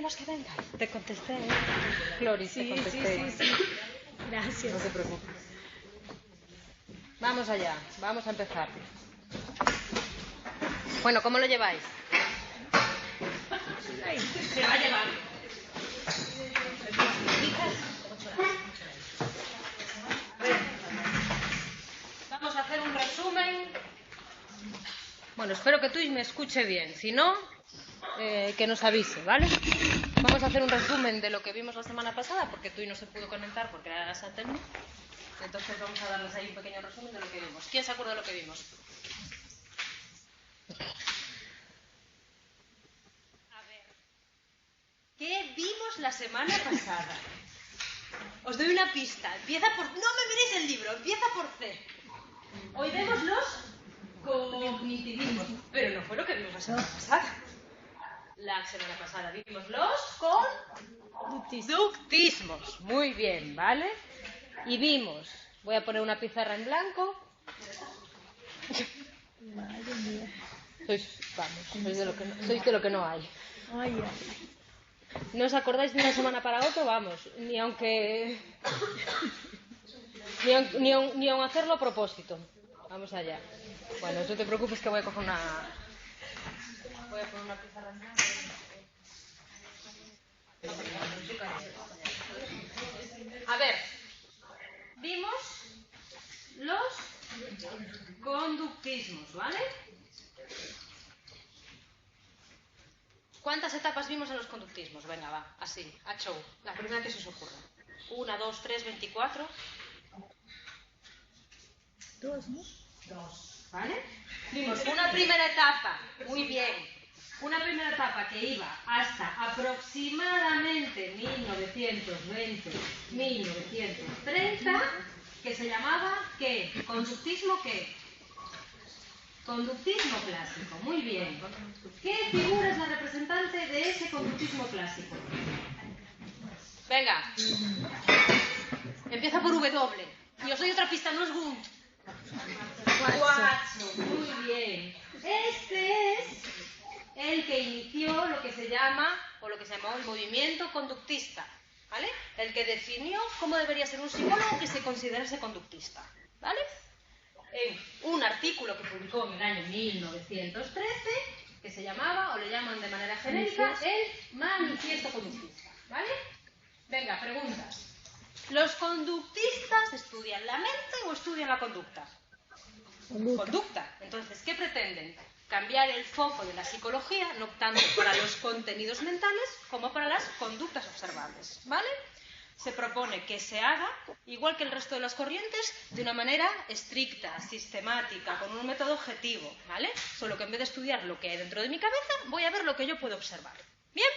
queremos que venga. Te contesté, Cloris, Sí, te contesté. sí. Gracias. No te preocupes. Vamos allá, vamos a empezar. Bueno, ¿cómo lo lleváis? Se va a llevar. Vamos a hacer un resumen. Bueno, espero que Twitch me escuche bien. Si no, que nos avise, ¿vale? Vamos a hacer un resumen de lo que vimos la semana pasada, porque Twitch no se pudo conectar porque era satélite. Entonces vamos a darles ahí un pequeño resumen de lo que vimos. ¿Quién se acuerda de lo que vimos? A ver, ¿qué vimos la semana pasada? Os doy una pista. Empieza por... No me miréis el libro, empieza por C. Hoy vemos los cognitivismos, pero no fue lo que vimos la semana pasada. La semana pasada vimos los conductismos. Muy bien, ¿vale? Y vimos, voy a poner una pizarra en blanco. Madre mía. Sois de lo que no hay. Ay, ay. ¿No os acordáis de una semana para otra? Vamos, ni aunque... Ni aun hacerlo a propósito. Vamos allá. Bueno, no te preocupes que voy a coger una... Voy a poner una pizarra en blanco. A ver, vimos los conductismos, ¿vale? ¿Cuántas etapas vimos en los conductismos? Venga, va, así, a show. La primera que se os ocurra. 1, 2, 3, 24. 2, ¿no? 2, ¿vale? Vimos una primera etapa, muy bien. Una primera etapa que iba hasta aproximadamente 1920-1930, que se llamaba, ¿qué? ¿Conductismo qué? Conductismo clásico, muy bien. ¿Qué figura es la representante de ese conductismo clásico? Venga. Empieza por W. Y os doy otra pista, no es Wundt. Watson, muy bien. Este es el que inició lo que se llama, o lo que se llamó el movimiento conductista, ¿vale? El que definió cómo debería ser un psicólogo que se considerase conductista, ¿vale? En un artículo que publicó en el año 1913, que se llamaba, o le llaman de manera genérica, el Manifiesto Conductista, ¿vale? Venga, preguntas. ¿Los conductistas estudian la mente o estudian la conducta? Conducta. Entonces, ¿qué pretenden? Cambiar el foco de la psicología, no tanto para los contenidos mentales como para las conductas observables, ¿vale? Se propone que se haga, igual que el resto de las corrientes, de una manera estricta, sistemática, con un método objetivo, ¿vale? Solo que en vez de estudiar lo que hay dentro de mi cabeza, voy a ver lo que yo puedo observar. Bien,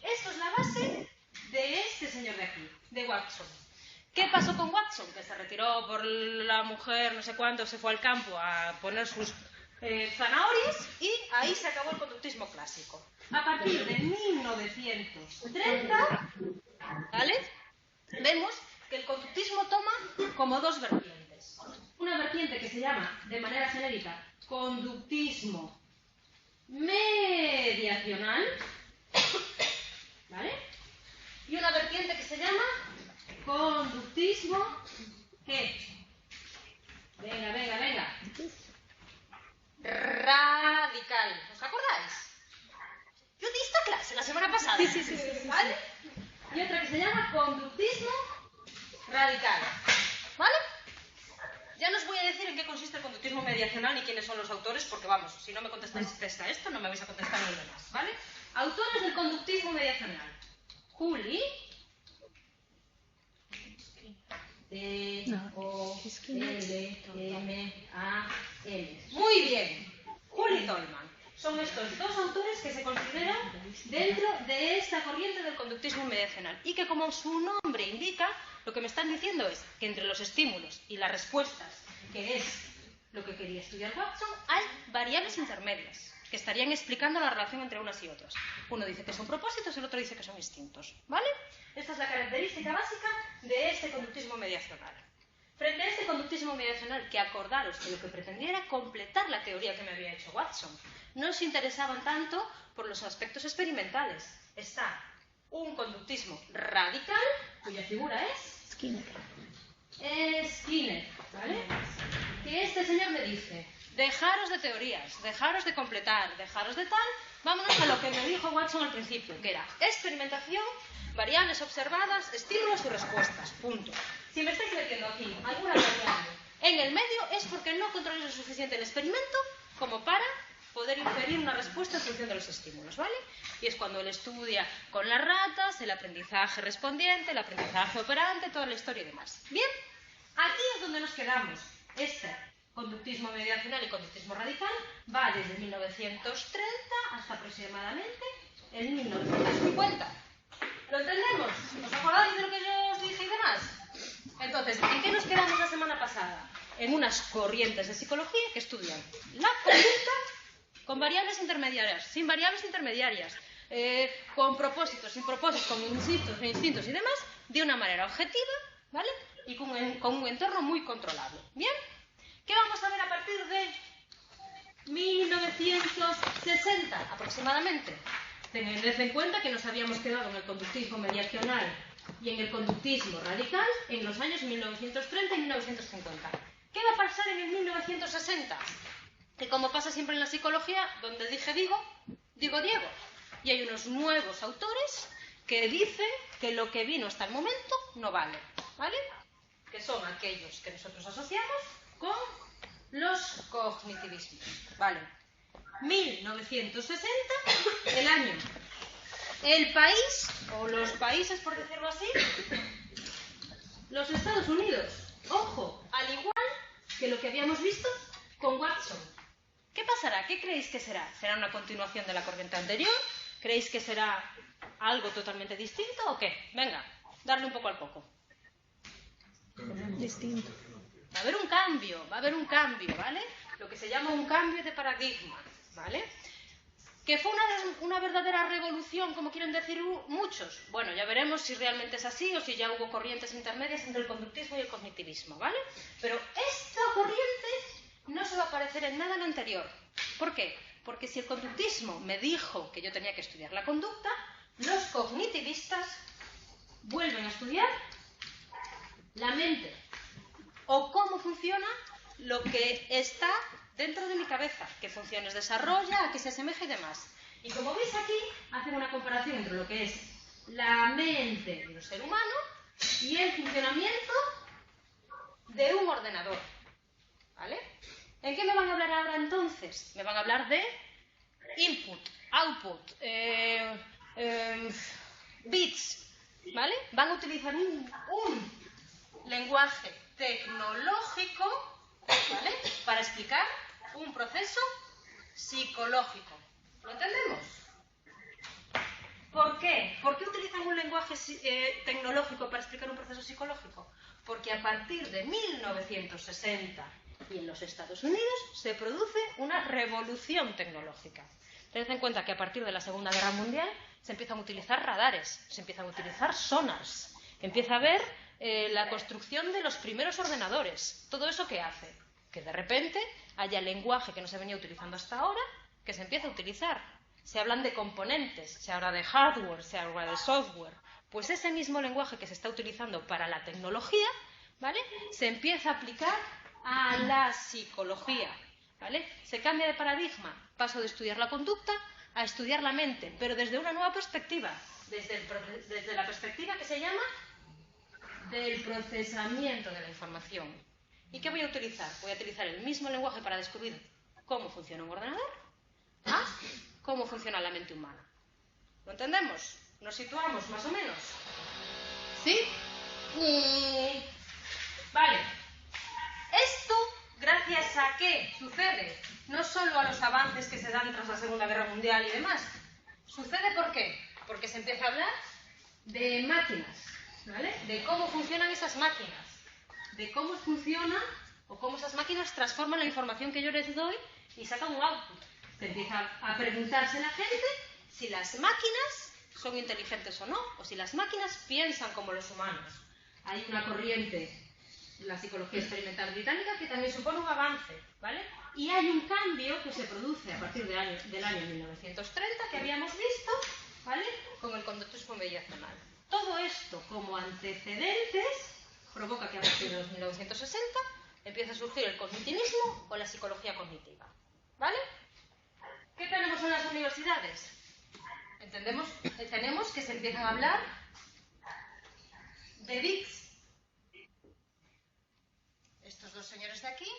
esto es la base de este señor de aquí, de Watson. ¿Qué pasó con Watson? Que se retiró por la mujer, no sé cuánto, se fue al campo a poner sus zanahorias y ahí se acabó el conductismo clásico. A partir de 1930, ¿vale? Vemos que el conductismo toma como dos vertientes. Una vertiente que se llama, de manera genérica, conductismo mediacional, ¿vale? Y una vertiente que se llama conductismo, ¿qué? Venga. Radical. ¿Os acordáis? Yo di esta clase la semana pasada. Sí. ¿Vale? Y otra que se llama conductismo radical. ¿Vale? Ya no os voy a decir en qué consiste el conductismo mediacional ni quiénes son los autores, porque vamos, si no me contestáis esto, no me vais a contestar los demás, ¿vale? Autores del conductismo mediacional. Juli. T-O-L-M-A-N. Muy bien. Juli Tolman. Son estos dos autores que se consideran dentro de esta corriente del conductismo mediacional y que, como su nombre indica, lo que me están diciendo es que entre los estímulos y las respuestas, que es lo que quería estudiar Watson, hay variables intermedias que estarían explicando la relación entre unas y otras. Uno dice que son propósitos y el otro dice que son instintos, ¿vale? Esta es la característica básica de este conductismo mediacional. Frente a este conductismo mediacional, que acordaros que lo que pretendía era completar la teoría que me había hecho Watson, no os interesaban tanto por los aspectos experimentales. Está un conductismo radical, cuya figura es Skinner. Skinner, ¿vale? Que este señor me dice, dejaros de teorías, dejaros de completar, dejaros de tal, vámonos a lo que me dijo Watson al principio, que era experimentación, variables observadas, estímulos y respuestas, punto. Si me estáis metiendo aquí alguna variable en el medio es porque no controláis lo suficiente el experimento como para poder inferir una respuesta en función de los estímulos, ¿vale? Y es cuando él estudia con las ratas, el aprendizaje respondiente, el aprendizaje operante, toda la historia y demás. Bien, aquí es donde nos quedamos. Este conductismo mediacional y conductismo radical va desde 1930 hasta aproximadamente el 1950. ¿Lo entendemos? ¿Os acordáis de lo que yo os dije y demás? Entonces, ¿en qué nos quedamos la semana pasada? En unas corrientes de psicología que estudian la conducta con variables intermediarias, sin variables intermediarias, con propósitos, sin propósitos, con instintos y demás, de una manera objetiva, ¿vale? Y con un entorno muy controlable. ¿Bien? ¿Qué vamos a ver a partir de 1960 aproximadamente? Tened en cuenta que nos habíamos quedado en el conductismo mediacional y en el conductismo radical en los años 1930 y 1950. ¿Qué va a pasar en el 1960? Que como pasa siempre en la psicología, donde dije digo Diego. Y hay unos nuevos autores que dicen que lo que vino hasta el momento no vale, ¿vale? Que son aquellos que nosotros asociamos con los cognitivismos, ¿vale? 1960, el año. El país, o los países por decirlo así, los Estados Unidos. Ojo, al igual que lo que habíamos visto con Watson. ¿Qué pasará? ¿Qué creéis que será? ¿Será una continuación de la corriente anterior? ¿Creéis que será algo totalmente distinto o qué? Venga, darle un poco al coco. Distinto. Va a haber un cambio, ¿vale? Lo que se llama un cambio de paradigma, ¿vale? ¿Que fue una verdadera revolución, como quieren decir muchos? Bueno, ya veremos si realmente es así o si ya hubo corrientes intermedias entre el conductismo y el cognitivismo, ¿vale? Pero esta corriente no se va a parecer en nada a la anterior. ¿Por qué? Porque si el conductismo me dijo que yo tenía que estudiar la conducta, los cognitivistas vuelven a estudiar la mente o cómo funciona lo que está dentro de mi cabeza, qué funciones desarrolla, a qué se asemeja y demás. Y como veis aquí, hacen una comparación entre lo que es la mente de un ser humano y el funcionamiento de un ordenador, ¿vale? ¿En qué me van a hablar ahora entonces? Me van a hablar de input, output, bits, ¿vale? Van a utilizar un lenguaje tecnológico, ¿vale? Para explicar un proceso psicológico. ¿Lo entendemos? ¿Por qué? ¿Por qué utilizan un lenguaje tecnológico para explicar un proceso psicológico? Porque a partir de 1960 y en los Estados Unidos se produce una revolución tecnológica. Tened en cuenta que a partir de la Segunda Guerra Mundial se empiezan a utilizar radares, se empiezan a utilizar sonars, empieza a haber la construcción de los primeros ordenadores. ¿Todo eso qué hace? Que de repente haya lenguaje que no se venía utilizando hasta ahora, que se empieza a utilizar. Se hablan de componentes, se habla de hardware, se habla de software. Pues ese mismo lenguaje que se está utilizando para la tecnología, ¿vale? Se empieza a aplicar a la psicología, ¿vale? Se cambia de paradigma. Paso de estudiar la conducta a estudiar la mente, pero desde una nueva perspectiva, desde la perspectiva que se llama del procesamiento de la información. ¿Y qué voy a utilizar? Voy a utilizar el mismo lenguaje para descubrir cómo funciona un ordenador a cómo funciona la mente humana. ¿Lo entendemos? ¿Nos situamos más o menos? ¿Sí? Vale. Esto, gracias a qué sucede, no solo a los avances que se dan tras la Segunda Guerra Mundial y demás. ¿Sucede por qué? Porque se empieza a hablar de máquinas, ¿vale? De cómo funcionan esas máquinas, de cómo funciona o cómo esas máquinas transforman la información que yo les doy y sacan un output. Se empieza a preguntarse la gente si las máquinas son inteligentes o no, o si las máquinas piensan como los humanos. Hay una corriente la psicología experimental británica, que también supone un avance, ¿vale? Y hay un cambio que se produce a partir del año 1930, que habíamos visto, ¿vale? Con el conductismo mediacional. Todo esto, como antecedentes, provoca que a partir de los 1960 empiece a surgir el cognitivismo o la psicología cognitiva, ¿vale? ¿Qué tenemos en las universidades? Tenemos que se empiezan a hablar de bits. Estos dos señores de aquí,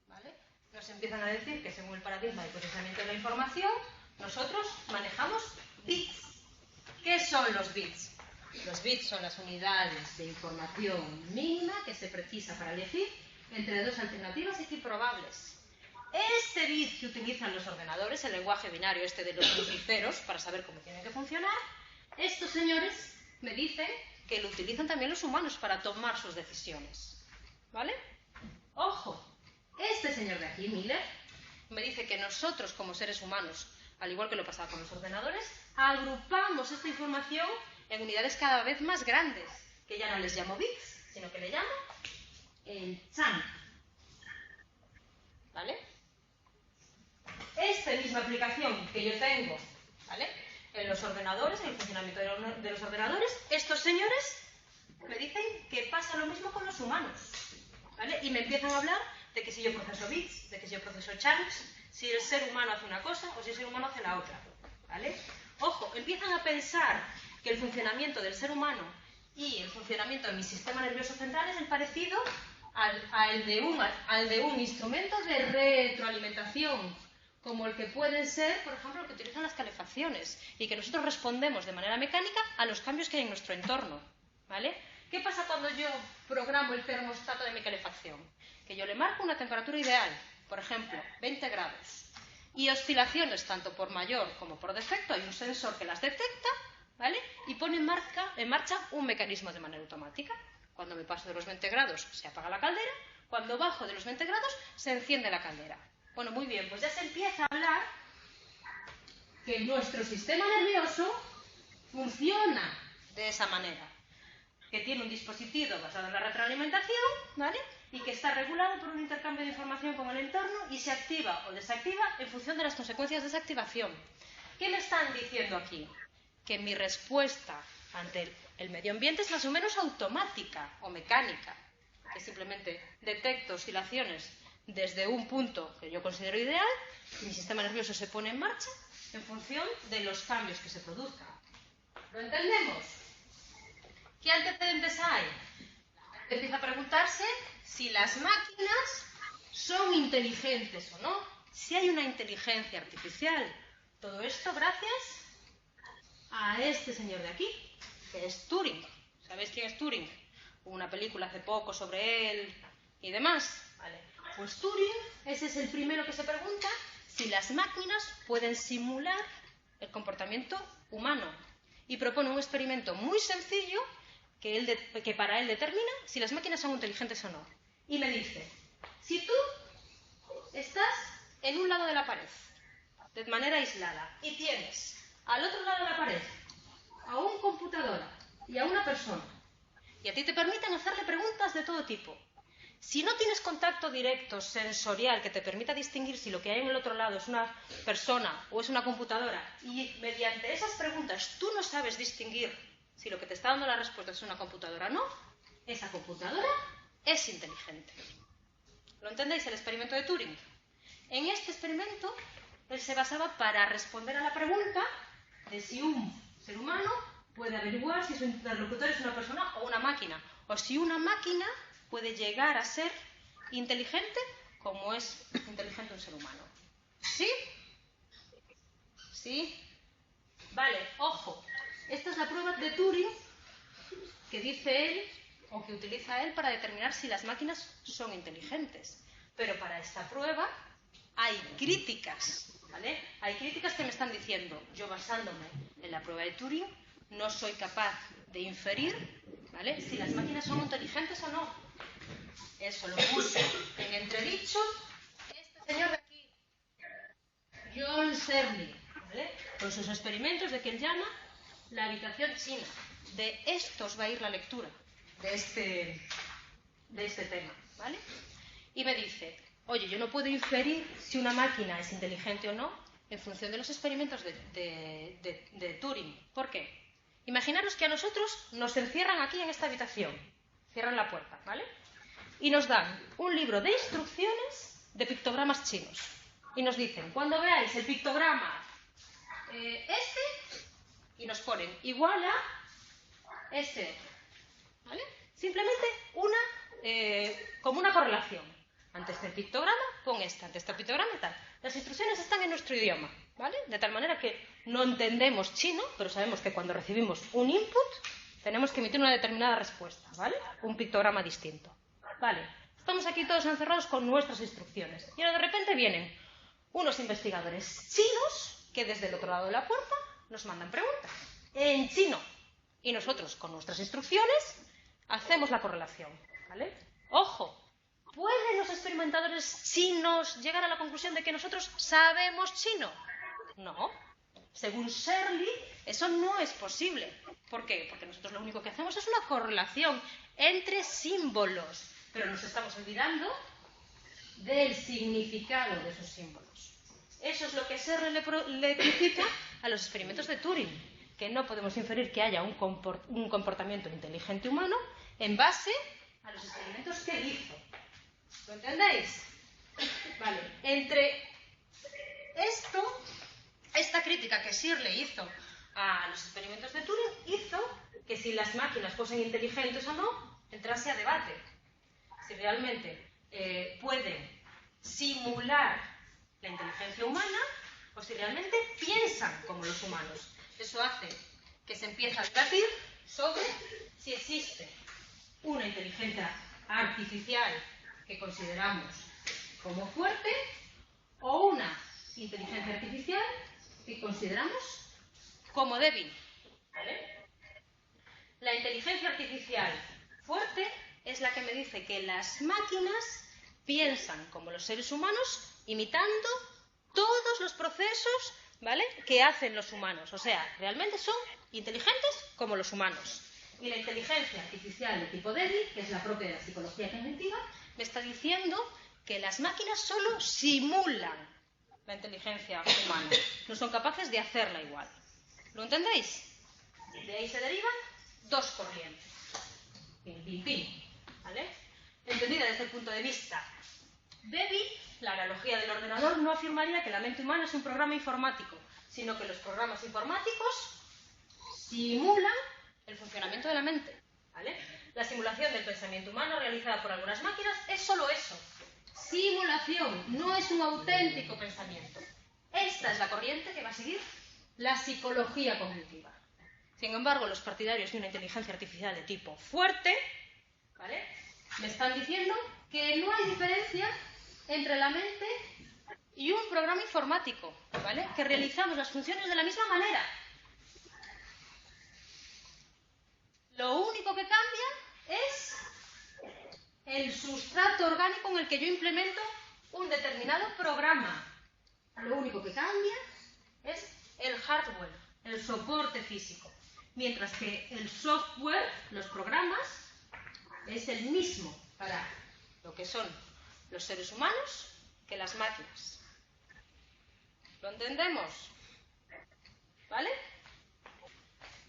¿vale?, nos empiezan a decir que según el paradigma de procesamiento de la información, nosotros manejamos bits. ¿Qué son los bits? Los bits son las unidades de información mínima que se precisa para elegir entre dos alternativas equiprobables. Este bit que utilizan los ordenadores, el lenguaje binario este de los unos y ceros, para saber cómo tienen que funcionar, estos señores me dicen que lo utilizan también los humanos para tomar sus decisiones. ¿Vale? Ojo, este señor de aquí, Miller, me dice que nosotros como seres humanos, al igual que lo pasaba con los ordenadores, agrupamos esta información en unidades cada vez más grandes, que ya no les llamo bits, sino que le llamo el chunk. ¿Vale? Esta misma aplicación que yo tengo, ¿vale?, en los ordenadores, en el funcionamiento de los ordenadores, estos señores me dicen que pasa lo mismo con los humanos, ¿vale? Y me empiezan a hablar de que si yo proceso bits, de que si yo proceso chunks, si el ser humano hace una cosa o si el ser humano hace la otra, ¿vale? Ojo, empiezan a pensar que el funcionamiento del ser humano y el funcionamiento de mi sistema nervioso central es el parecido al de un instrumento de retroalimentación, como el que pueden ser, por ejemplo, el que utilizan las calefacciones, y que nosotros respondemos de manera mecánica a los cambios que hay en nuestro entorno, ¿vale? ¿Qué pasa cuando yo programo el termostato de mi calefacción? Que yo le marco una temperatura ideal, por ejemplo, 20 grados, y oscilaciones tanto por mayor como por defecto, hay un sensor que las detecta, ¿vale?, y pone en marcha un mecanismo de manera automática. Cuando me paso de los 20 grados se apaga la caldera, cuando bajo de los 20 grados se enciende la caldera. Bueno, muy bien, pues ya se empieza a hablar que nuestro sistema nervioso funciona de esa manera, que tiene un dispositivo basado en la retroalimentación, ¿vale?, y que está regulado por un intercambio de información con el entorno y se activa o desactiva en función de las consecuencias de esa activación. ¿Qué me están diciendo aquí? Que mi respuesta ante el medio ambiente es más o menos automática o mecánica, que simplemente detecto oscilaciones desde un punto que yo considero ideal y mi sistema nervioso se pone en marcha en función de los cambios que se produzcan. ¿Lo entendemos? ¿Qué antecedentes hay? Empieza a preguntarse si las máquinas son inteligentes o no, si hay una inteligencia artificial. Todo esto gracias a este señor de aquí, que es Turing. ¿Sabéis quién es Turing? Hubo una película hace poco sobre él y demás. Vale. Pues Turing, ese es el primero que se pregunta si las máquinas pueden simular el comportamiento humano. Y propone un experimento muy sencillo que para él determina si las máquinas son inteligentes o no. Y me dice, si tú estás en un lado de la pared, de manera aislada, y tienes al otro lado de la pared a un computador y a una persona, y a ti te permiten hacerle preguntas de todo tipo, si no tienes contacto directo, sensorial, que te permita distinguir si lo que hay en el otro lado es una persona o es una computadora, y mediante esas preguntas tú no sabes distinguir si lo que te está dando la respuesta es una computadora o no, esa computadora es inteligente. ¿Lo entendéis? El experimento de Turing. En este experimento, él se basaba para responder a la pregunta de si un ser humano puede averiguar si su interlocutor es una persona o una máquina, o si una máquina puede llegar a ser inteligente como es inteligente un ser humano. ¿Sí? ¿Sí? Vale, ojo. Esta es la prueba de Turing que dice él, o que utiliza él para determinar si las máquinas son inteligentes. Pero para esta prueba hay críticas, ¿vale? Hay críticas que me están diciendo, yo basándome en la prueba de Turing, no soy capaz de inferir, ¿vale?, si las máquinas son inteligentes o no. Eso lo puso en entredicho este señor de aquí, John Searle, ¿vale?, con sus experimentos de que él llama la habitación china. De estos va a ir la lectura, de este de este tema, ¿vale? Y me dice, oye, yo no puedo inferir si una máquina es inteligente o no en función de los experimentos de Turing. ¿Por qué? Imaginaros que a nosotros nos encierran aquí en esta habitación, cierran la puerta, ¿vale? Y nos dan un libro de instrucciones de pictogramas chinos. Y nos dicen, cuando veáis el pictograma y nos ponen igual a este otro, ¿vale? Simplemente como una correlación. Ante este pictograma, pon este, ante este pictograma y tal. Las instrucciones están en nuestro idioma, ¿vale? De tal manera que no entendemos chino, pero sabemos que cuando recibimos un input, tenemos que emitir una determinada respuesta, ¿vale? Un pictograma distinto. Vale, estamos aquí todos encerrados con nuestras instrucciones. Y ahora de repente vienen unos investigadores chinos que desde el otro lado de la puerta nos mandan preguntas en chino. Y nosotros, con nuestras instrucciones, hacemos la correlación, ¿vale? ¡Ojo! ¿Pueden los experimentadores chinos llegar a la conclusión de que nosotros sabemos chino? No. Según Shirley, eso no es posible. ¿Por qué? Porque nosotros lo único que hacemos es una correlación entre símbolos. Pero nos estamos olvidando del significado de esos símbolos. Eso es lo que Shirley le critica a los experimentos de Turing, que no podemos inferir que haya un comportamiento inteligente humano en base a los experimentos que hizo. ¿Lo entendéis? Vale. Entre esta crítica que Shirley hizo a los experimentos de Turing hizo que si las máquinas fuesen inteligentes o no, entrase a debate. Si realmente pueden simular la inteligencia humana o si realmente piensan como los humanos. Eso hace que se empiece a debatir sobre si existe una inteligencia artificial que consideramos como fuerte o una inteligencia artificial que consideramos como débil, ¿vale? La inteligencia artificial fuerte es la que me dice que las máquinas piensan como los seres humanos imitando todos los procesos, ¿vale?, que hacen los humanos. O sea, realmente son inteligentes como los humanos. Y la inteligencia artificial de tipo débil, que es la propia de la psicología cognitiva, me está diciendo que las máquinas solo simulan la inteligencia humana. No son capaces de hacerla igual. ¿Lo entendéis? De ahí se derivan dos corrientes. Pin, pin, pin. ¿Vale? Entendida desde el punto de vista débil, la analogía del ordenador no afirmaría que la mente humana es un programa informático, sino que los programas informáticos simulan el funcionamiento de la mente, ¿vale? La simulación del pensamiento humano realizada por algunas máquinas es solo eso, simulación, no es un auténtico pensamiento. Esta es la corriente que va a seguir la psicología cognitiva. Sin embargo, los partidarios de una inteligencia artificial de tipo fuerte, ¿vale?, me están diciendo que no hay diferencia entre la mente y un programa informático, ¿vale?, que realizamos las funciones de la misma manera. Lo único que cambia es el sustrato orgánico en el que yo implemento un determinado programa. Lo único que cambia es el hardware, el soporte físico. Mientras que el software, los programas, es el mismo para lo que son los seres humanos que las máquinas. ¿Lo entendemos? ¿Vale?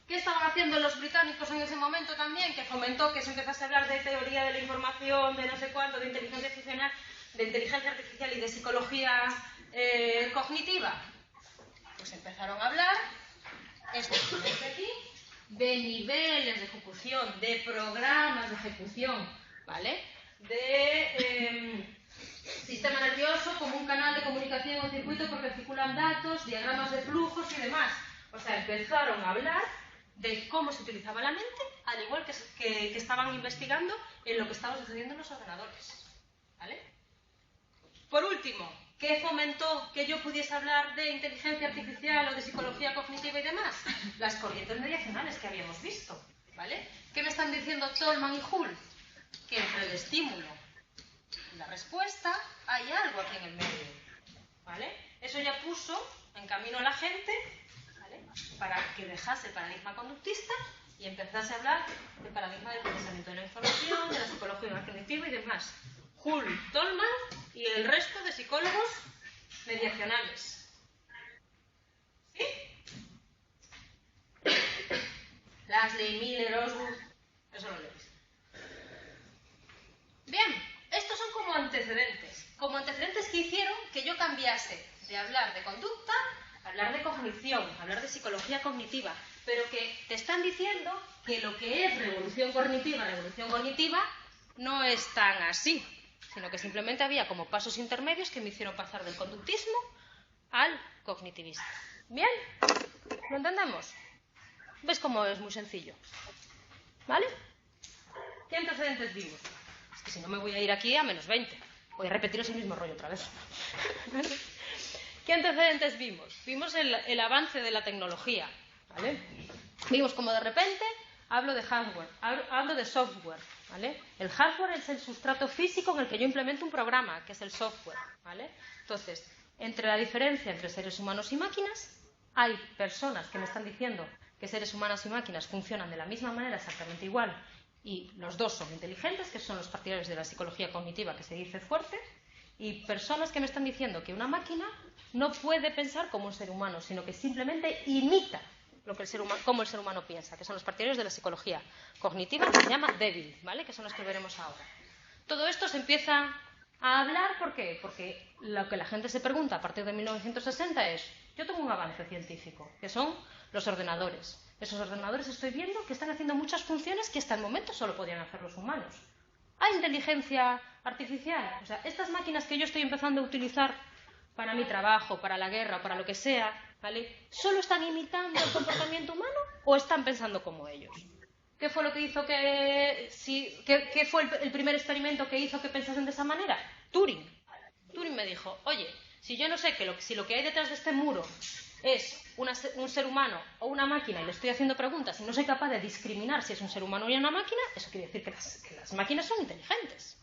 ¿Qué estaban haciendo los británicos en ese momento también? Que fomentó que se empezase a hablar de teoría de la información, de no sé cuánto, de inteligencia artificial y de psicología cognitiva. Pues empezaron a hablar, esto es de aquí, de niveles de ejecución, de programas de ejecución, ¿vale? De sistema nervioso como un canal de comunicación o circuito por el que circulan datos, diagramas de flujos y demás. O sea, empezaron a hablar de cómo se utilizaba la mente, al igual que estaban investigando en lo que estaba sucediendo en los ordenadores, ¿vale? Por último, ¿qué fomentó que yo pudiese hablar de inteligencia artificial o de psicología cognitiva y demás? Las corrientes mediacionales que habíamos visto, ¿vale? ¿Qué me están diciendo Tolman y Hull? Que entre el estímulo y la respuesta hay algo aquí en el medio, ¿vale? Eso ya puso en camino a la gente, ¿vale?, para que dejase el paradigma conductista y empezase a hablar del paradigma del procesamiento de la información, de la psicología cognitiva y demás. Hull, Tolman y el resto de psicólogos mediacionales. ¿Sí? Lasley, Miller, Osgood, eso lo leéis. Bien, estos son como antecedentes que hicieron que yo cambiase de hablar de conducta a hablar de cognición, a hablar de psicología cognitiva, pero que te están diciendo que lo que es revolución cognitiva, no es tan así, sino que simplemente había como pasos intermedios que me hicieron pasar del conductismo al cognitivista. ¿Bien? ¿Lo entendemos? ¿Ves cómo es muy sencillo? ¿Vale? ¿Qué antecedentes vimos? Es que si no me voy a ir aquí a menos 20. Voy a repetiros el mismo rollo otra vez. ¿Qué antecedentes vimos? Vimos el avance de la tecnología. ¿Vale? Vimos como de repente hablo de hardware, hablo de software. ¿Vale? El hardware es el sustrato físico en el que yo implemento un programa, que es el software. ¿Vale? Entonces, entre la diferencia entre seres humanos y máquinas, hay personas que me están diciendo que seres humanos y máquinas funcionan de la misma manera, exactamente igual, y los dos son inteligentes, que son los partidarios de la psicología cognitiva, que se dice fuerte, y personas que me están diciendo que una máquina no puede pensar como un ser humano, sino que simplemente imita cómo el ser humano piensa, que son los partidarios de la psicología cognitiva, que se llama débil, ¿vale? Que son los que veremos ahora. Todo esto se empieza a hablar, ¿por qué? Porque lo que la gente se pregunta a partir de 1960 es, yo tengo un avance científico, que son los ordenadores. Esos ordenadores estoy viendo que están haciendo muchas funciones que hasta el momento solo podían hacer los humanos. Hay inteligencia artificial. O sea, estas máquinas que yo estoy empezando a utilizar para mi trabajo, para la guerra, para lo que sea, ¿vale? ¿Solo están imitando el comportamiento humano o están pensando como ellos? ¿Qué fue lo que hizo ¿Qué fue el primer experimento que hizo que pensasen de esa manera? Turing. Turing me dijo, oye, si yo no sé si lo que hay detrás de este muro es un ser humano o una máquina y le estoy haciendo preguntas y no soy capaz de discriminar si es un ser humano o una máquina, eso quiere decir que las máquinas son inteligentes.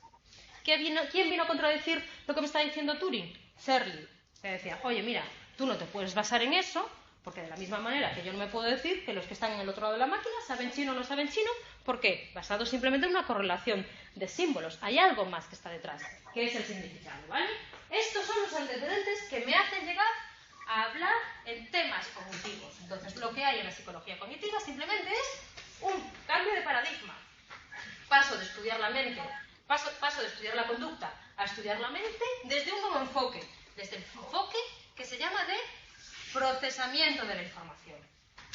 ¿Quién vino a contradecir lo que me está diciendo Turing? Searle, que decía, oye, mira, tú no te puedes basar en eso, porque de la misma manera que yo no me puedo decir que los que están en el otro lado de la máquina saben chino o no saben chino, ¿por qué? Basado simplemente en una correlación de símbolos. Hay algo más que está detrás, que es el significado, ¿vale? Estos son los antecedentes que me hacen llegar a hablar en temas cognitivos. Entonces, lo que hay en la psicología cognitiva simplemente es un cambio de paradigma. Paso de estudiar la mente, paso de estudiar la conducta a estudiar la mente desde un nuevo enfoque, desde el enfoque que se llama de procesamiento de la información.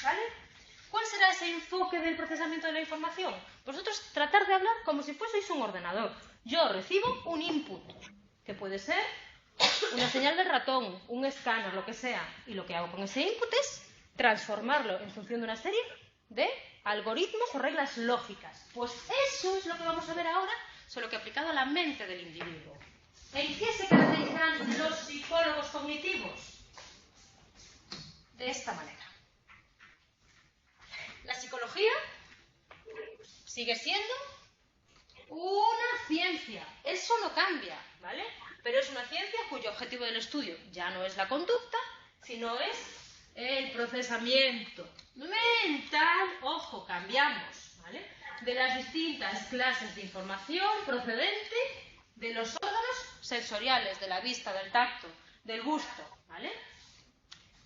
¿Vale? ¿Cuál será ese enfoque del procesamiento de la información? Vosotros tratar de hablar como si fueseis un ordenador. Yo recibo un input, que puede ser una señal del ratón, un escáner, lo que sea, y lo que hago con ese input es transformarlo en función de una serie de algoritmos o reglas lógicas. Pues eso es lo que vamos a ver ahora, solo que aplicado a la mente del individuo. ¿En qué se caracterizan los psicólogos cognitivos? De esta manera. La psicología sigue siendo una ciencia. Eso no cambia, ¿vale? Pero es una ciencia cuyo objetivo del estudio ya no es la conducta, sino es el procesamiento mental, ojo, cambiamos, ¿vale? De las distintas clases de información procedente de los órganos sensoriales, de la vista, del tacto, del gusto, ¿vale?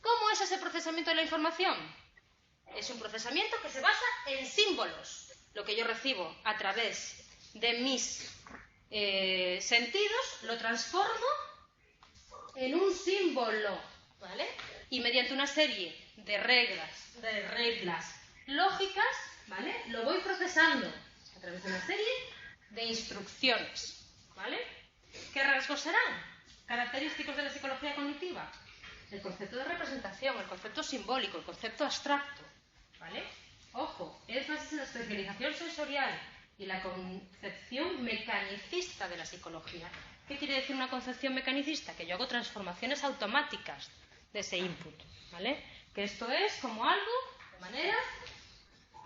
¿Cómo es ese procesamiento de la información? Es un procesamiento que se basa en símbolos. Lo que yo recibo a través de mis sentidos lo transformo en un símbolo, ¿vale? Y mediante una serie de reglas lógicas, ¿vale? Lo voy procesando a través de una serie de instrucciones, ¿vale? ¿Qué rasgos serán característicos de la psicología cognitiva? El concepto de representación, el concepto simbólico, el concepto abstracto, ¿vale? Ojo, énfasis en la especialización sensorial y la concepción mecanicista de la psicología. ¿Qué quiere decir una concepción mecanicista? Que yo hago transformaciones automáticas de ese input, ¿vale? Que esto es como algo de manera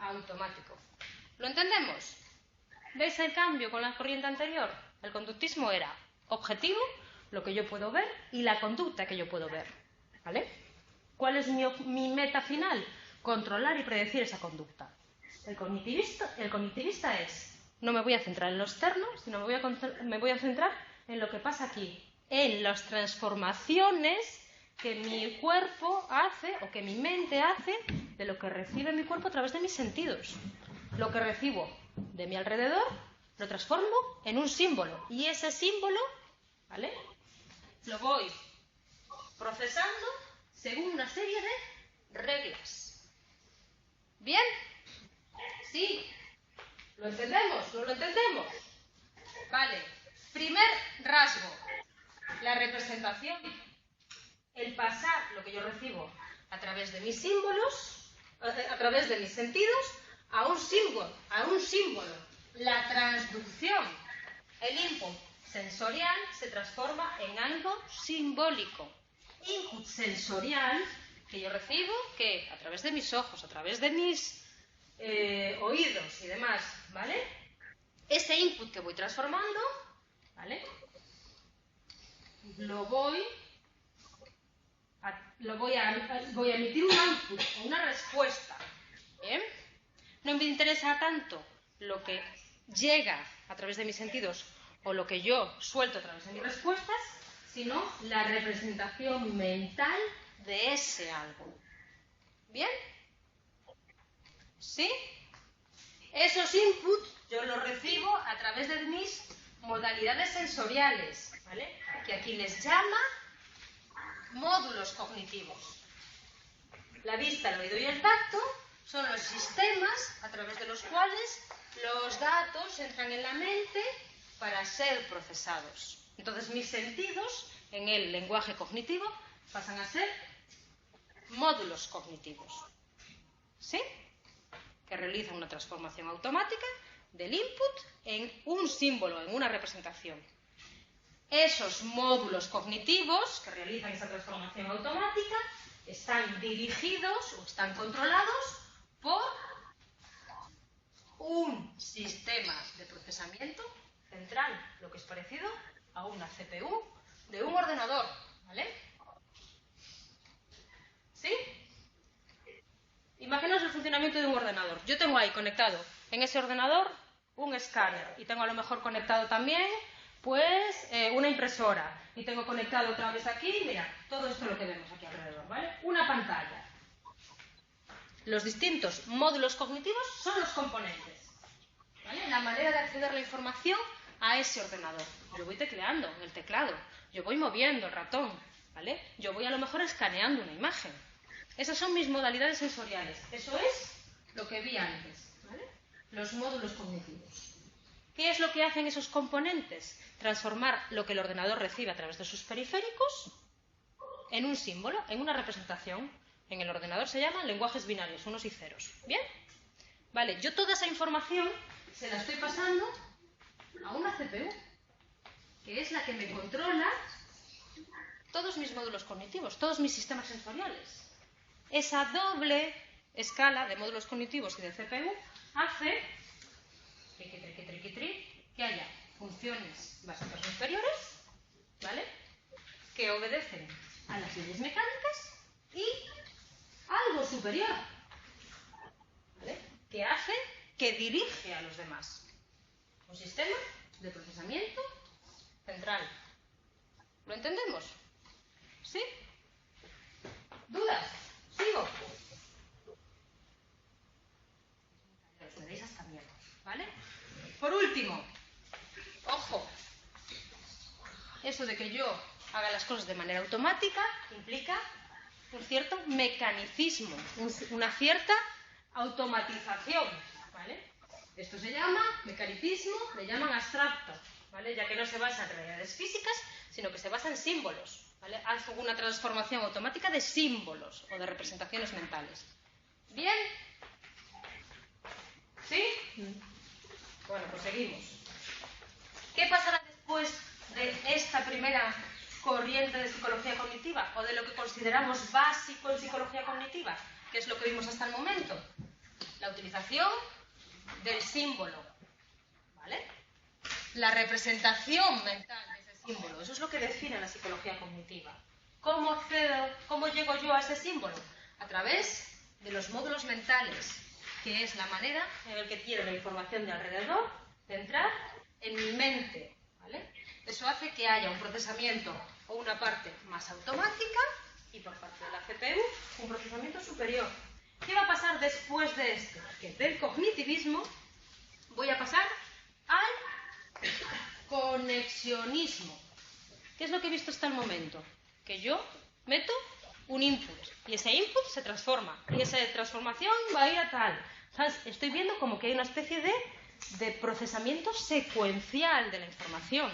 automática. ¿Lo entendemos? ¿Veis el cambio con la corriente anterior? El conductismo era objetivo, lo que yo puedo ver, y la conducta que yo puedo ver, ¿vale? ¿Cuál es mi meta final? Controlar y predecir esa conducta. El cognitivista es, no me voy a centrar en lo externo, sino me voy a centrar en lo que pasa aquí, en las transformaciones que mi cuerpo hace o que mi mente hace de lo que recibe mi cuerpo a través de mis sentidos. Lo que recibo de mi alrededor lo transformo en un símbolo y ese símbolo, ¿vale?, lo voy procesando según una serie de reglas. ¿Bien? ¿Sí? ¿Lo entendemos? ¿No lo entendemos? Vale. Primer rasgo, la representación. El pasar lo que yo recibo a través de mis símbolos, a través de mis sentidos, a un símbolo. La transducción. El input sensorial se transforma en algo simbólico. Input sensorial que yo recibo, que a través de mis ojos, a través de mis oídos y demás, ¿vale? Ese input que voy transformando, ¿vale?, voy a emitir un output o una respuesta. ¿Bien? No me interesa tanto lo que llega a través de mis sentidos o lo que yo suelto a través de mis respuestas, sino la representación mental de ese algo. ¿Bien? ¿Sí? Esos inputs yo los recibo a través de mis modalidades sensoriales, ¿vale?, que aquí les llama módulos cognitivos. La vista, el oído y el tacto son los sistemas a través de los cuales los datos entran en la mente para ser procesados. Entonces, mis sentidos en el lenguaje cognitivo pasan a ser módulos cognitivos. ¿Sí? Que realizan una transformación automática del input en un símbolo, en una representación. Esos módulos cognitivos que realizan esa transformación automática están dirigidos o están controlados por un sistema de procesamiento central, lo que es parecido a una CPU de un ordenador, ¿vale? ¿Sí? Imaginaos el funcionamiento de un ordenador. Yo tengo ahí conectado en ese ordenador un escáner y tengo a lo mejor conectado también pues una impresora y tengo conectado otra vez aquí, mira, todo esto es lo que vemos aquí alrededor, ¿vale? Una pantalla. Los distintos módulos cognitivos son los componentes, ¿vale? La manera de acceder a la información a ese ordenador. Yo voy tecleando en el teclado, yo voy moviendo el ratón, ¿vale? Yo voy a lo mejor escaneando una imagen. Esas son mis modalidades sensoriales. Eso es lo que vi antes, ¿vale? Los módulos cognitivos. ¿Qué es lo que hacen esos componentes? Transformar lo que el ordenador recibe a través de sus periféricos en un símbolo, en una representación. En el ordenador se llaman lenguajes binarios, unos y ceros. ¿Bien? Vale, yo toda esa información se la estoy pasando a una CPU, que es la que me controla todos mis módulos cognitivos, todos mis sistemas sensoriales. Esa doble escala de módulos cognitivos y de CPU hace que haya funciones básicas superiores, ¿vale?, que obedecen a las leyes mecánicas y algo superior, ¿vale?, que dirige a los demás. Un sistema de procesamiento central. ¿Lo entendemos? ¿Sí? ¿Dudas? ¿Sigo? Me deis hasta miedo, ¿vale? Por último, ojo, eso de que yo haga las cosas de manera automática implica un cierto mecanicismo, una cierta automatización, ¿vale? Esto se llama mecanicismo, le llaman abstracto, ¿vale? Ya que no se basa en realidades físicas, sino que se basa en símbolos, ¿vale? Hace una transformación automática de símbolos o de representaciones mentales. ¿Bien? ¿Sí? Bueno, pues seguimos. ¿Qué pasará después de esta primera corriente de psicología cognitiva o de lo que consideramos básico en psicología cognitiva, que es lo que vimos hasta el momento? La utilización del símbolo, ¿vale? La representación mental de ese símbolo, eso es lo que define la psicología cognitiva. ¿Cómo accedo, cómo llego yo a ese símbolo? A través de los módulos mentales que es la manera en la que quiero la información de alrededor de entrar en mi mente, ¿vale? Eso hace que haya un procesamiento o una parte más automática y por parte de la CPU un procesamiento superior. ¿Qué va a pasar después de esto? Que del cognitivismo voy a pasar al conexionismo. ¿Qué es lo que he visto hasta el momento? Que yo meto un input y ese input se transforma y esa transformación va a ir a tal. ¿Sabes? Estoy viendo como que hay una especie de procesamiento secuencial de la información.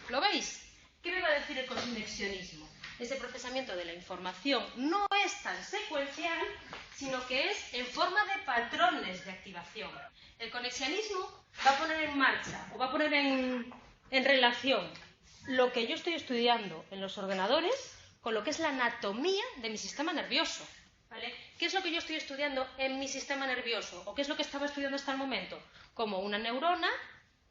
¿Lo veis? ¿Qué me va a decir el conexionismo? Ese procesamiento de la información no es tan secuencial, sino que es en forma de patrones de activación. El conexionismo va a poner en marcha o va a poner en relación lo que yo estoy estudiando en los ordenadores con lo que es la anatomía de mi sistema nervioso, ¿vale? ¿Qué es lo que yo estoy estudiando en mi sistema nervioso? ¿O qué es lo que estaba estudiando hasta el momento? Como una neurona,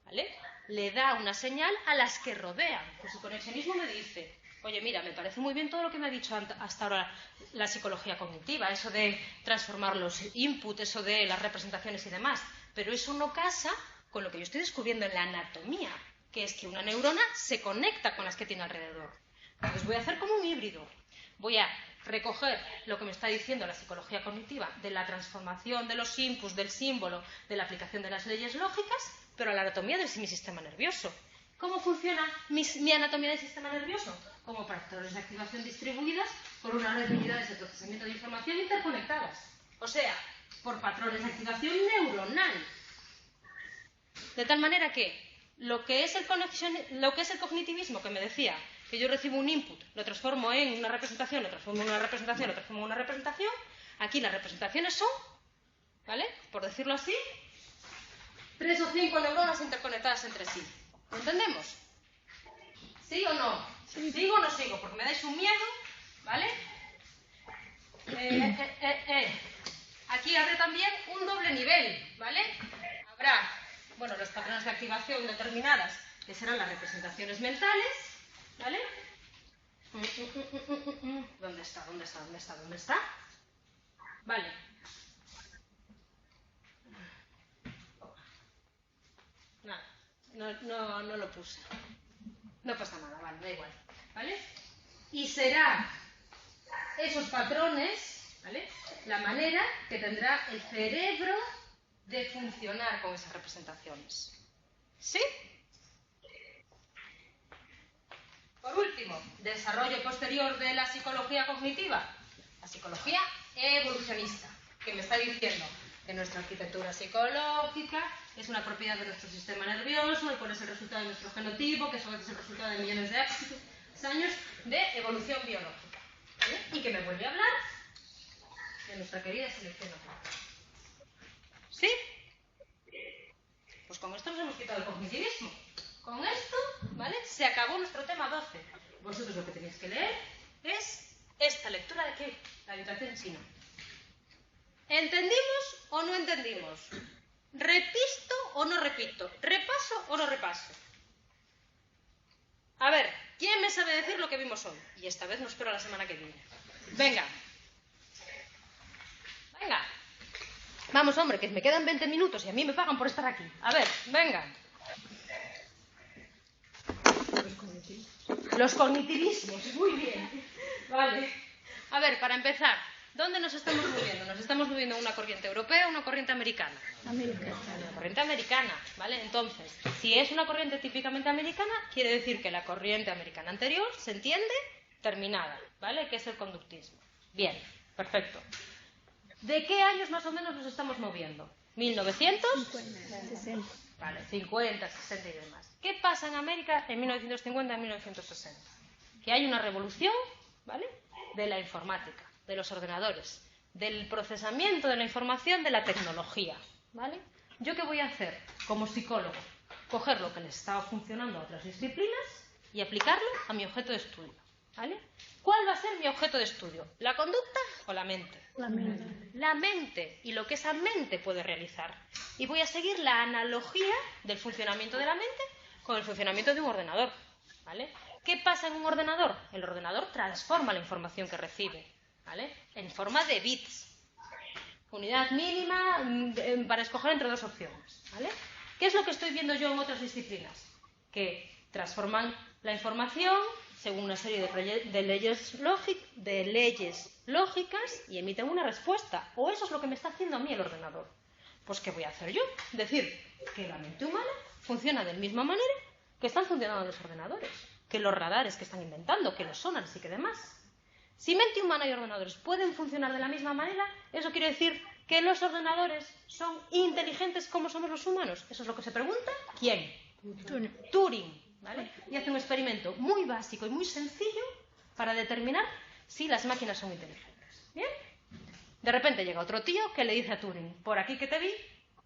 ¿vale?, le da una señal a las que rodean. Pues el conexionismo me dice, oye, mira, me parece muy bien todo lo que me ha dicho hasta ahora la psicología cognitiva, eso de transformar los inputs, eso de las representaciones y demás, pero eso no casa con lo que yo estoy descubriendo en la anatomía, que es que una neurona se conecta con las que tiene alrededor. Entonces voy a hacer como un híbrido. Voy a recoger lo que me está diciendo la psicología cognitiva de la transformación de los inputs, del símbolo, de la aplicación de las leyes lógicas, pero a la anatomía de mi sistema nervioso. ¿Cómo funciona mi anatomía del sistema nervioso? Como patrones de activación distribuidas por una red de unidades de procesamiento de información interconectadas. O sea, por patrones de activación neuronal. De tal manera que lo que es el cognitivismo, que me decía que yo recibo un input, lo transformo en una representación, lo transformo en una representación, lo transformo en una representación, aquí las representaciones son, ¿vale?, por decirlo así, 3 o 5 neuronas interconectadas entre sí. ¿Lo entendemos? ¿Sí o no? Sí. ¿Sigo o no sigo? Porque me dais un miedo, ¿vale? Aquí habrá también un doble nivel, ¿vale? Habrá, bueno, los patrones de activación determinadas, que serán las representaciones mentales, ¿vale? ¿Dónde está? ¿Dónde está? ¿Dónde está? ¿Dónde está? Vale. Nada, no lo puse. No pasa nada, vale, da igual, ¿vale? Y será esos patrones, ¿vale?, la manera que tendrá el cerebro de funcionar con esas representaciones. ¿Sí? Por último, desarrollo posterior de la psicología cognitiva, la psicología evolucionista, que me está diciendo que nuestra arquitectura psicológica es una propiedad de nuestro sistema nervioso, y cuál es el resultado de nuestro genotipo, que eso es el resultado de millones de años de evolución biológica, ¿vale? Y que me vuelve a hablar de nuestra querida selección natural. ¿Sí? Pues con esto nos hemos quitado el cognitivismo. Con esto, ¿vale?, se acabó nuestro tema 12. Vosotros lo que tenéis que leer es esta lectura de aquí, la habitación china. ¿Entendimos o no entendimos? ¿Repito o no repito? ¿Repaso o no repaso? A ver, ¿quién me sabe decir lo que vimos hoy? Y esta vez no espero a la semana que viene. Venga. Venga. Vamos, hombre, que me quedan 20 minutos y a mí me pagan por estar aquí. A ver, venga. Los cognitivismos, muy bien. Vale. A ver, para empezar, ¿dónde nos estamos moviendo? Nos estamos moviendo en una corriente europea o una corriente americana. Americana. Una corriente americana, ¿vale? Entonces, si es una corriente típicamente americana, quiere decir que la corriente americana anterior se entiende terminada, ¿vale? Que es el conductismo. Bien, perfecto. ¿De qué años más o menos nos estamos moviendo? 1900. 60. Vale, 50, 60 y demás. ¿Qué pasa en América en 1950 y 1960? Que hay una revolución, ¿vale?, de la informática, de los ordenadores, del procesamiento de la información, de la tecnología, ¿vale? ¿Yo qué voy a hacer como psicólogo? Coger lo que les estaba funcionando a otras disciplinas y aplicarlo a mi objeto de estudio, ¿vale? ¿Cuál va a ser mi objeto de estudio? ¿La conducta o la mente? La mente. La mente y lo que esa mente puede realizar. Y voy a seguir la analogía del funcionamiento de la mente con el funcionamiento de un ordenador, ¿vale? ¿Qué pasa en un ordenador? El ordenador transforma la información que recibe, ¿vale?, en forma de bits. Unidad mínima para escoger entre dos opciones, ¿vale? ¿Qué es lo que estoy viendo yo en otras disciplinas? Que transforman la información según una serie de leyes lógicas y emiten una respuesta. O eso es lo que me está haciendo a mí el ordenador. Pues ¿qué voy a hacer yo? Decir que la mente humana funciona de la misma manera que están funcionando los ordenadores, que los radares que están inventando, que los sonars y que demás. Si mente humana y ordenadores pueden funcionar de la misma manera, eso quiere decir que los ordenadores son inteligentes como somos los humanos. Eso es lo que se pregunta. ¿Quién? Turing, ¿vale? Y hace un experimento muy básico y muy sencillo para determinar si las máquinas son inteligentes. ¿Bien? De repente llega otro tío que le dice a Turing, por aquí que te vi,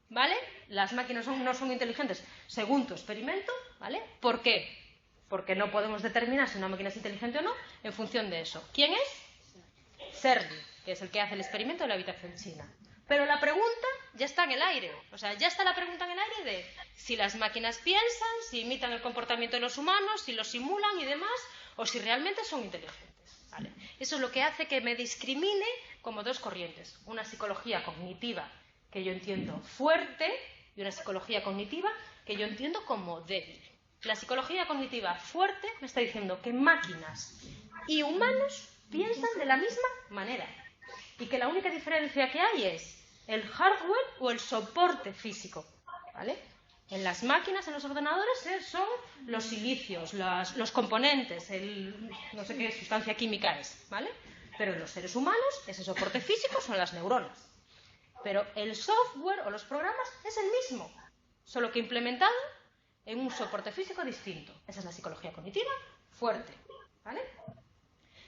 ¿vale? Las máquinas no son inteligentes según tu experimento, ¿vale? ¿Por qué? Porque no podemos determinar si una máquina es inteligente o no en función de eso. ¿Quién es? Sergi, que es el que hace el experimento de la habitación china. Pero la pregunta ya está en el aire. O sea, ya está la pregunta en el aire de si las máquinas piensan, si imitan el comportamiento de los humanos, si lo simulan y demás, o si realmente son inteligentes, ¿vale? Eso es lo que hace que me discrimine como dos corrientes. Una psicología cognitiva que yo entiendo fuerte y una psicología cognitiva que yo entiendo como débil. La psicología cognitiva fuerte me está diciendo que máquinas y humanos piensan de la misma manera y que la única diferencia que hay es el hardware o el soporte físico, ¿vale? En las máquinas, en los ordenadores, son los silicios, los componentes, no sé qué sustancia química es, ¿vale? Pero en los seres humanos, ese soporte físico son las neuronas. Pero el software o los programas es el mismo, solo que implementado en un soporte físico distinto. Esa es la psicología cognitiva fuerte, ¿vale?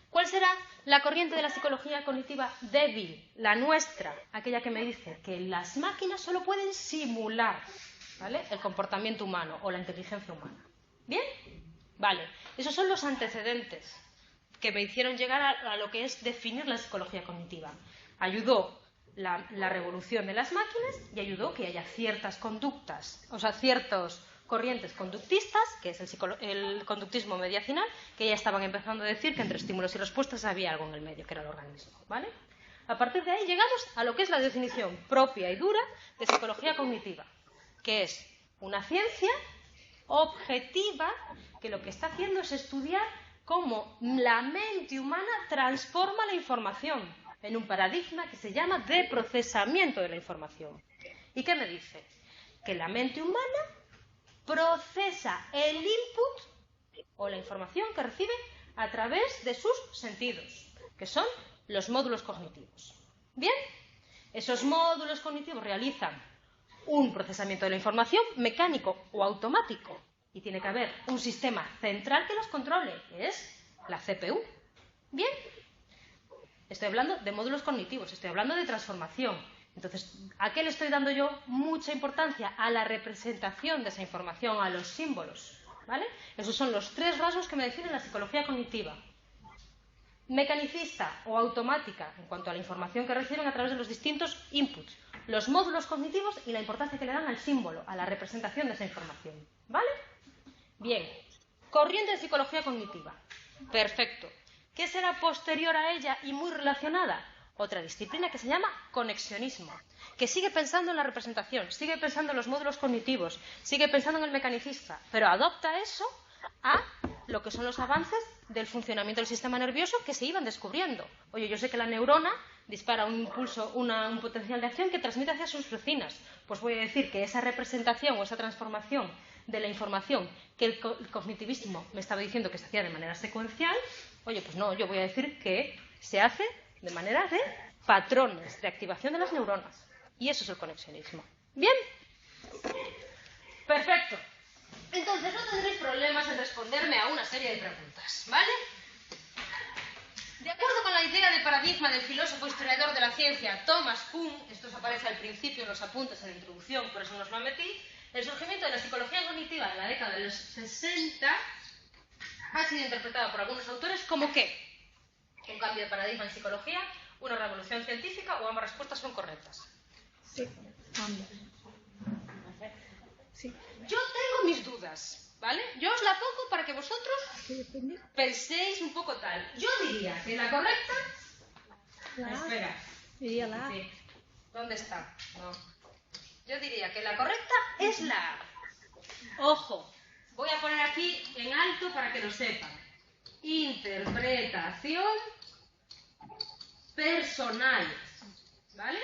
¿Cuál será la corriente de la psicología cognitiva débil? La nuestra, aquella que me dice que las máquinas solo pueden simular, ¿vale?, el comportamiento humano o la inteligencia humana. ¿Bien? Vale. Esos son los antecedentes que me hicieron llegar a lo que es definir la psicología cognitiva. Ayudó la revolución de las máquinas y ayudó que haya ciertas conductas, o sea, ciertos corrientes conductistas, que es el conductismo mediacional, que ya estaban empezando a decir que entre estímulos y respuestas había algo en el medio, que era el organismo, ¿vale? A partir de ahí llegamos a lo que es la definición propia y dura de psicología cognitiva, que es una ciencia objetiva que lo que está haciendo es estudiar cómo la mente humana transforma la información en un paradigma que se llama de procesamiento de la información. ¿Y qué me dice? Que la mente humana procesa el input o la información que recibe a través de sus sentidos, que son los módulos cognitivos. ¿Bien? Esos módulos cognitivos realizan un procesamiento de la información mecánico o automático y tiene que haber un sistema central que los controle, que es la CPU. ¿Bien? Estoy hablando de módulos cognitivos, estoy hablando de transformación. Entonces, ¿a qué le estoy dando yo mucha importancia? A la representación de esa información, a los símbolos, ¿vale? Esos son los tres rasgos que me definen la psicología cognitiva. Mecanicista o automática en cuanto a la información que reciben a través de los distintos inputs, los módulos cognitivos y la importancia que le dan al símbolo, a la representación de esa información, ¿vale? Bien, corriente de psicología cognitiva. Perfecto. ¿Qué será posterior a ella y muy relacionada? Otra disciplina que se llama conexionismo, que sigue pensando en la representación, sigue pensando en los módulos cognitivos, sigue pensando en el mecanicista, pero adopta eso a lo que son los avances del funcionamiento del sistema nervioso que se iban descubriendo. Oye, yo sé que la neurona dispara un impulso, un potencial de acción que transmite hacia sus vecinas. Pues voy a decir que esa representación o esa transformación de la información que el cognitivismo me estaba diciendo que se hacía de manera secuencial, oye, pues no, yo voy a decir que se hace de manera de patrones de activación de las neuronas. Y eso es el conexionismo. ¿Bien? Perfecto. Entonces no tendréis problemas en responderme a una serie de preguntas, ¿vale? De acuerdo con la idea de paradigma del filósofo historiador de la ciencia Thomas Kuhn, esto os aparece al principio en los apuntes en la introducción, por eso no os lo metí, el surgimiento de la psicología cognitiva en la década de los 60 ha sido interpretado por algunos autores como que un cambio de paradigma en psicología, una revolución científica o ambas respuestas son correctas. Sí, ambas. Sí. Yo tengo mis dudas, ¿vale? Yo os la pongo para que vosotros penséis un poco tal. Yo diría que la correcta... La A. Espera. Diría la A. Sí. ¿Dónde está? No. Yo diría que la correcta es la A. Ojo, voy a poner aquí en alto para que lo sepan. Interpretación personal. ¿Vale?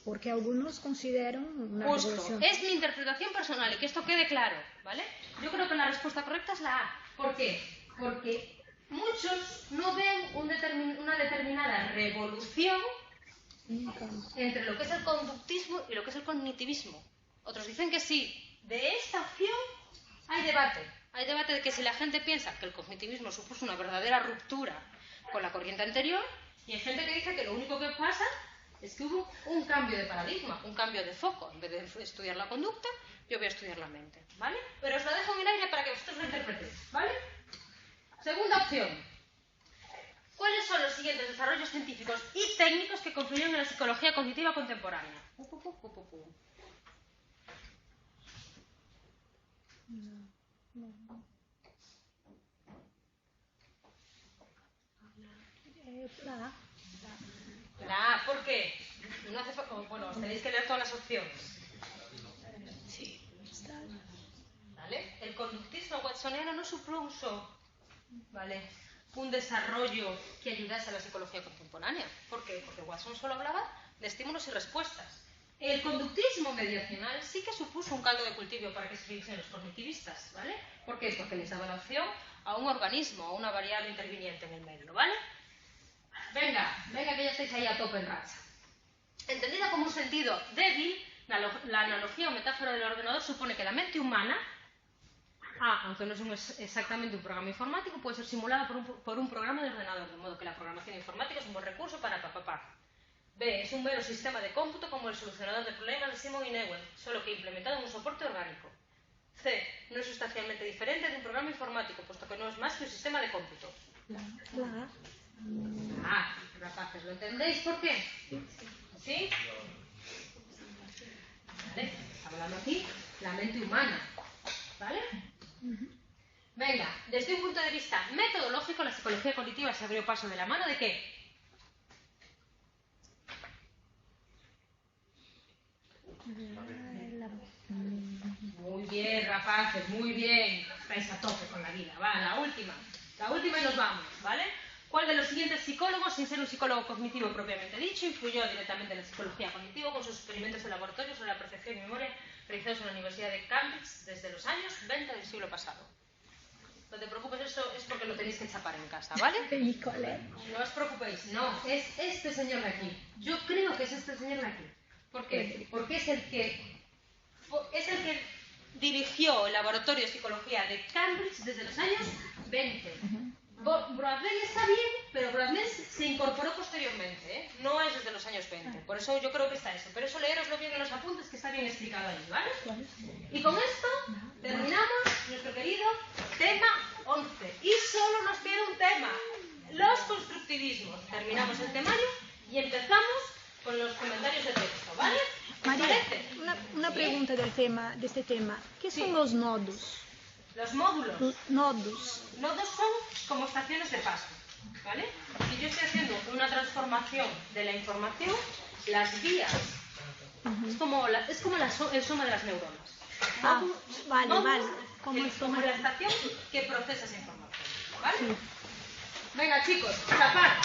Porque algunos consideran una Justo. revolución. Es mi interpretación personal y que esto quede claro. ¿Vale? Yo creo que la respuesta correcta es la A. ¿Por qué? Porque muchos no ven una determinada revolución entre lo que es el conductismo y lo que es el cognitivismo. Otros dicen que sí. De esta opción hay debate. Hay debate de que si la gente piensa que el cognitivismo supuso una verdadera ruptura con la corriente anterior, y hay gente que dice que lo único que pasa es que hubo un cambio de paradigma, un cambio de foco. En vez de estudiar la conducta, yo voy a estudiar la mente. ¿Vale? Pero os la dejo en el aire para que vosotros lo interpretéis. ¿Vale? Segunda opción. ¿Cuáles son los siguientes desarrollos científicos y técnicos que confluyeron en la psicología cognitiva contemporánea? La A, ¿por qué? No hace bueno, os tenéis que leer todas las opciones. Sí. ¿Vale? El conductismo watsoniano no supuso, ¿vale?, un desarrollo que ayudase a la psicología contemporánea. ¿Por qué? Porque Watson solo hablaba de estímulos y respuestas. El conductismo mediacional sí que supuso un caldo de cultivo para que se fijsen los cognitivistas, ¿vale? ¿Por qué? Porque les daba la opción a un organismo, a una variable interviniente en el medio, ¿vale? Venga, que ya estáis ahí a tope en racha. Entendida como un sentido débil, la analogía o metáfora del ordenador supone que la mente humana, aunque no es exactamente un programa informático, puede ser simulada por un programa de ordenador, de modo que la programación informática es un buen recurso para papapá. B. Es un mero sistema de cómputo como el solucionador de problemas de Simon y Newell, solo que implementado en un soporte orgánico. C. No es sustancialmente diferente de un programa informático, puesto que no es más que un sistema de cómputo. Rapaces, ¿lo entendéis por qué? ¿Sí? Vale, está hablando aquí la mente humana. ¿Vale? Venga, desde un punto de vista metodológico, la psicología cognitiva se abrió paso de la mano ¿de qué? Muy bien, rapaces, muy bien. Estáis a tope con la vida. Va, la última y nos vamos, ¿vale? ¿Cuál de los siguientes psicólogos, sin ser un psicólogo cognitivo propiamente dicho, influyó directamente en la psicología cognitiva con sus experimentos de laboratorio sobre la percepción y memoria realizados en la Universidad de Cambridge desde los años 20 del siglo pasado? No te preocupes, eso es porque lo tenéis que chapar en casa, ¿vale? No os preocupéis, no, es este señor de aquí. Yo creo que es este señor de aquí. ¿Por qué? Porque es el que dirigió el laboratorio de psicología de Cambridge desde los años 20. Bradley está bien, pero Bradley se incorporó posteriormente, ¿eh? No es desde los años 20. Por eso yo creo que está eso. Pero eso leeroslo bien en los apuntes, que está bien explicado ahí, ¿vale? Y con esto terminamos nuestro querido tema 11. Y solo nos queda un tema, los constructivismos. Terminamos el temario y empezamos con los comentarios de texto, ¿vale? María, una pregunta de este tema. ¿Qué son los nodos? Los módulos. Nodos. Nodos son como estaciones de paso, ¿vale? Si yo estoy haciendo una transformación de la información, las vías es como el suma de las neuronas. Vale. Como la estación que procesa esa información, ¿vale? Sí. Venga, chicos, tapad.